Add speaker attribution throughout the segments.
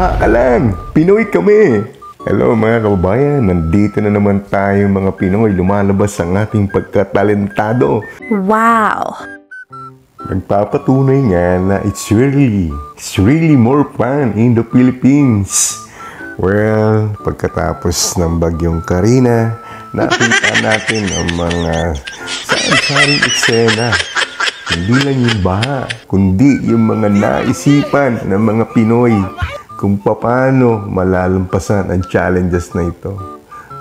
Speaker 1: Baha ka lang! Pinoy kami! Hello mga kababayan, nandito na naman tayo mga Pinoy. Lumalabas ang ating pagkatalentado.
Speaker 2: Wow!
Speaker 1: Nagpapatunay nga na it's really more fun in the Philippines. Well, pagkatapos ng bagyong Karina, nakita natin ang mga sari-saring eksena. Hindi lang yung baha, kundi yung mga naisipan ng mga Pinoy kung paano malalampasan ang challenges na ito.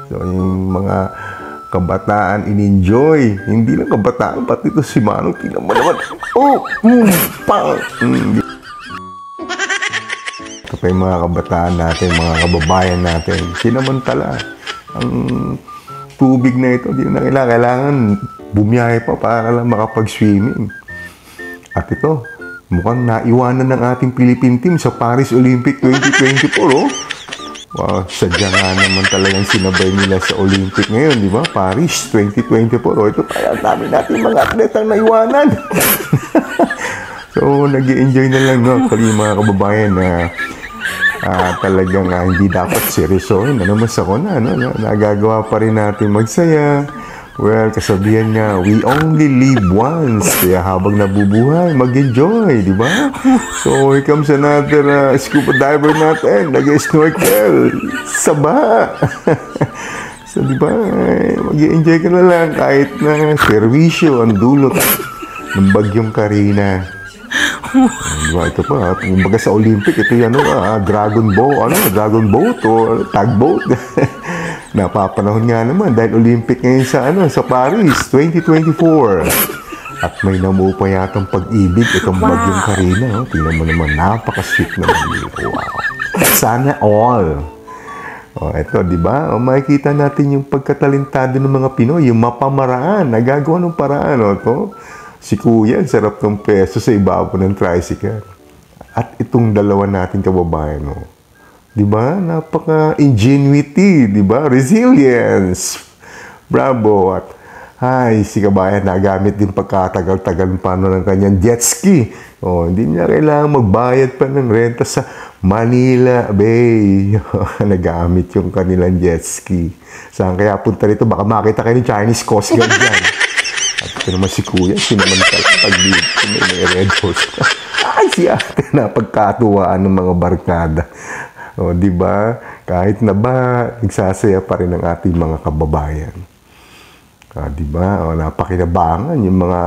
Speaker 1: So, yung mga kabataan in-enjoy. Hindi lang kabataan, pati ito si Manong. Tingnan mo naman. Pang! Ito pa yung mga kabataan natin, mga kababayan natin. Sinamantala. Ang tubig na ito, di na kailangan bumiyahe pa para lang makapag-swimming. At ito, mukhang naiwanan ng ating Philippine team sa Paris Olympic 2024, oh. Wow, sadya nga naman talagang sinabay nila sa Olympic ngayon, di ba? Paris 2024, oh. Ito kaya dami natin mga atletang naiwanan. So, nag-i-enjoy na lang, no? Pag yung mga kababayan na talagang hindi dapat seryosohin. Ano mas ako na, no? Nagagawa pa rin natin magsaya. Well, kasabihan nga, we only live once. Kaya habang nabubuhay, mag-enjoy, di ba? So, here comes another scuba diver natin. Nag-snorkel sa baha. So, di ba? Mag-enjoy ka na lang kahit na servisyo ang dulot ng bagyong Karina. Diba, ito pa, kumbaga sa Olympic, ito yan, dragon boat o tugboat. Napapanahon nga naman dahil Olympic ngayon sa Paris 2024. At may namuo pa yatang pag-ibig itong bagyong Karina. Oh. Tingnan mo naman, napaka-sweet naman. Wow. Sana all. Oh, ito, di ba? Oh, makikita natin yung pagkatalentado ng mga Pinoy, yung mapamaraan, nagagawa ng paraan. Oh, to. Si Kuya, sarap ng peso sa ibabaw ng tricycle. At itong dalawa natin kababayan, oh. Diba? Napaka-ingenuity, diba? Resilience. Bravo. At, si kabayan, nagamit din pagkatagal-tagal paano ng kanyang jet ski. Oh, hindi niya kailangan magbayad pa ng renta sa Manila Bay. Nagamit yung kanilang jet ski. Saan kaya punta rito? Baka makita kayo ng Chinese Coast Guard dyan. At ito naman si Kuya, sinamantala pag-dito may Red Horse. Si ate, napagkatuwaan ng mga barkada. O, di ba? Kahit na ba, nagsasaya pa rin ang ating mga kababayan. Di ba? O, napakinabangan yung mga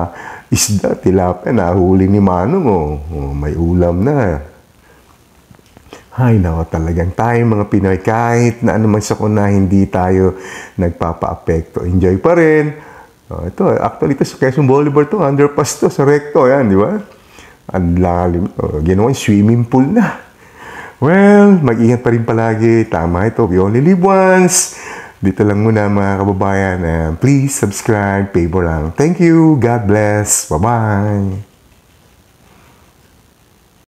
Speaker 1: isda, tilapia, nahuli ni Manong, may ulam na. Ay, naku, talagang tayo mga Pinoy, kahit na anumang sakuna, hindi tayo nagpapa-apekto. Enjoy pa rin. Ito, actually, ito sa Quezon Boulevard to, underpass to, sa Recto, yan, di ba? Ang lalim, ginawa yung swimming pool na. Well, mag-ingat pa rin palagi. Tama ito. We only live once. Dito lang muna mga kababayan. Please subscribe. Favor lang. Thank you. God bless. Bye-bye.